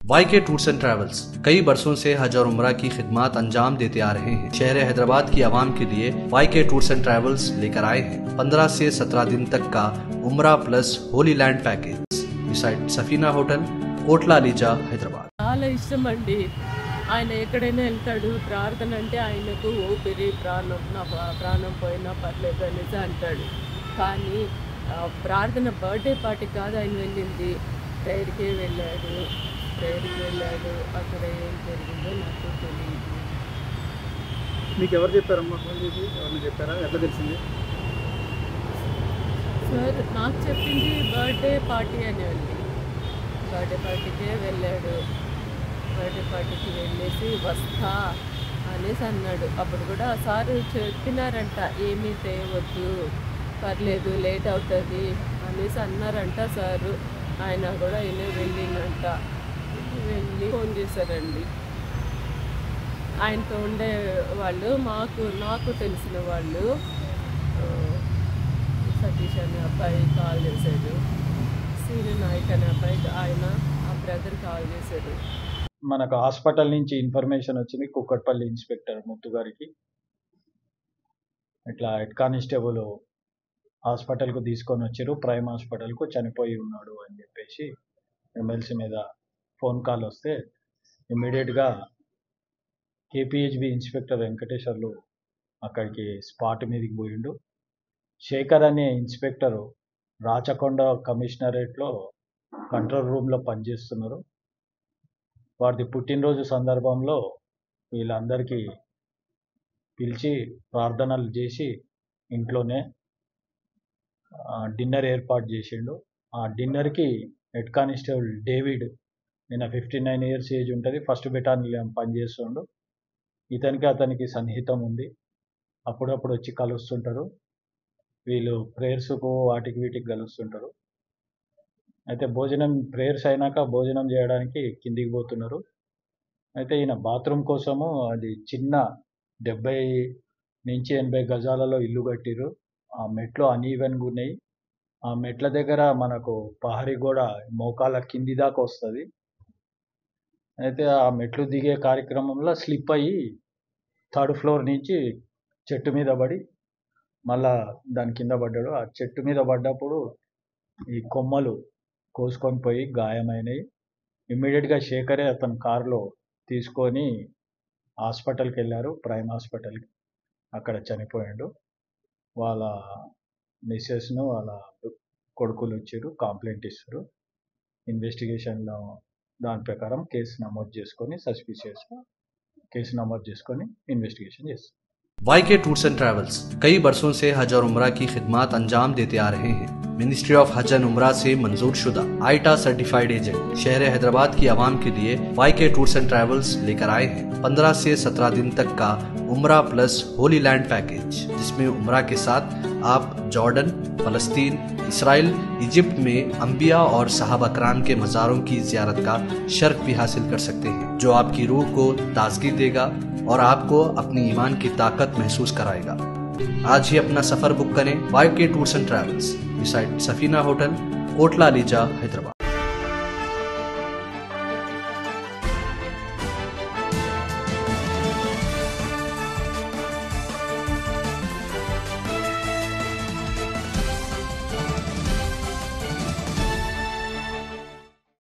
YK tours and travels कई बरसों से हज और उम्रा की खिदमत अंजाम देते आ रहे हैं। शहर हैदराबाद की आवाम के लिए YK टूर्स एंड ट्रैवल्स लेकर आए हैं 15 से 17 दिन तक का उम्रा plus Holi land package beside Safina hotel, Kotla ELISA, Hyderabad. చాలా ఇష్టం అండి. ఆయన ఎక్కడైనా వెళ్తాడు. ప్రార్థన అంటే ఆయనకు ఊపిరి, ప్రాణం. నా ప్రాణం పోయినా పర్లేదు అనేసి అంటాడు. కానీ ప్రార్థన బర్త్డే పార్టీ కాదు ఆయన వెళ్ళింది, ప్రేయర్కే వెళ్ళాడు. అక్కడ ఏం జరిగిందో నాకు తెలియదు. మీకు ఎవరు చెప్పారమ్మా? ఫోన్ చేసి ఎవరిని చెప్పారా? ఎట్లా తెలిసింది? సార్ నాకు చెప్పింది బర్త్డే పార్టీ అని ఉంది. బర్త్డే పార్టీకే వెళ్ళాడు. బర్త్డే పార్టీకి వెళ్ళేసి వస్తా అనేసి అన్నాడు. అప్పుడు కూడా సార్ చెప్పినారంట, ఏమీ తేవద్దు, పర్లేదు, లేట్ అవుతుంది అనేసి అన్నారంట సారు. ఆయన కూడా వెళ్ళిందంట. వెళ్ళి ఫోన్ చేశారండి. ఆయనతో ఉండే వాళ్ళు నాకు తెలిసిన వాళ్ళు, సతీష్ అనే అబ్బాయి కాల్ చేశాడు, సీను నాయక్ అనే అబ్బాయి, ఆయన ఆ బ్రదర్ కాల్ చేశాడు. మనకు హాస్పిటల్ నుంచి ఇన్ఫర్మేషన్ వచ్చింది కుక్కట్పల్లి ఇన్స్పెక్టర్ ముత్తు గారికి, ఇట్లా హెడ్ కానిస్టేబుల్ హాస్పిటల్కు తీసుకొని వచ్చారు, ప్రైమ్ హాస్పిటల్కు చనిపోయి ఉన్నాడు అని చెప్పేసి ఎమ్మెల్సీ మీద ఫోన్ కాల్ వస్తే ఇమ్మీడియట్గా కేపీహెచ్బి ఇన్స్పెక్టర్ వెంకటేశ్వర్లు అక్కడికి స్పాట్ మీదకి పోయిండు. శేఖర్ అనే ఇన్స్పెక్టరు రాచకొండ కమిషనరేట్లో కంట్రోల్ రూమ్లో పనిచేస్తున్నారు. వారిది పుట్టినరోజు సందర్భంలో వీళ్ళందరికీ పిలిచి ప్రార్థనలు చేసి ఇంట్లోనే డిన్నర్ ఏర్పాటు చేసిండు. ఆ డిన్నర్కి హెడ్ కానిస్టేబుల్ డేవిడ్, నేను 59 ఇయర్స్ ఏజ్ ఉంటుంది, ఫస్ట్ బెటాలియన్ పనిచేస్తుండు. అతనికి సన్నిహితం ఉంది, అప్పుడప్పుడు వచ్చి కలుస్తుంటారు. వీళ్ళు ప్రేయర్స్కు వాటికి వీటికి కలుస్తుంటారు. అయితే ప్రేయర్స్ అయినాక భోజనం చేయడానికి కిందికి పోతున్నారు. అయితే ఈయన బాత్రూమ్ కోసము, అది చిన్న 70 నుంచి 80 గజాలలో ఇల్లు కట్టిరు. ఆ మెట్లు అనీవెన్గా ఉన్నాయి. ఆ మెట్ల దగ్గర మనకు పహరీ గోడ మోకాళ్ళ కింది దాకా వస్తుంది. అయితే ఆ మెట్లు దిగే కార్యక్రమంలో స్లిప్ అయ్యి 3rd ఫ్లోర్ నుంచి చెట్టు మీద పడి మళ్ళా దాని కింద పడ్డాడు. ఆ చెట్టు మీద పడ్డప్పుడు ఈ కొమ్మలు కోసుకొని పోయి గాయమైనవి. ఇమ్మీడియట్గా శేఖరే అతను కారులో తీసుకొని హాస్పిటల్కి వెళ్ళారు, ప్రైమ్ హాస్పిటల్కి. అక్కడ చనిపోయాడు. వాళ్ళ మిస్సెస్ను వాళ్ళ కొడుకులు వచ్చారు, కంప్లైంట్ ఇస్తారు. ఇన్వెస్టిగేషన్లో దాని ప్రకారం కేసు నమోదు చేసుకొని సస్పిషియస్గా కేసు नमोद చేసుకొని ఇన్వెస్టిగేషన్ చేస్తారు. YK टूर्स एंड ट्रैवल्स कई बरसों से हज और उम्रा की खिदमत अंजाम देते आ रहे हैं। मिनिस्ट्री ऑफ हज एंड उम्रा से मंजूर शुदा आईटा सर्टिफाइड एजेंट शहर हैदराबाद की आवाम के लिए YK टूर्स एंड ट्रैवल्स लेकर आए हैं 15 से 17 दिन तक का उम्रा प्लस होली लैंड पैकेज, जिसमें उम्रा के साथ आप जॉर्डन, फलस्तीन, इसराइल, इजिप्ट में अंबिया और सहाबा कराम के मज़ारों की ज़ियारत का शर्फ भी हासिल कर सकते हैं, जो आपकी रूह को ताजगी देगा और आपको अपनी ईमान की ताकत महसूस कराएगा। आज ही अपना सफ़र बुक करें YK tours and travels beside Safina hotel, Kotla ELISA, Hyderabad.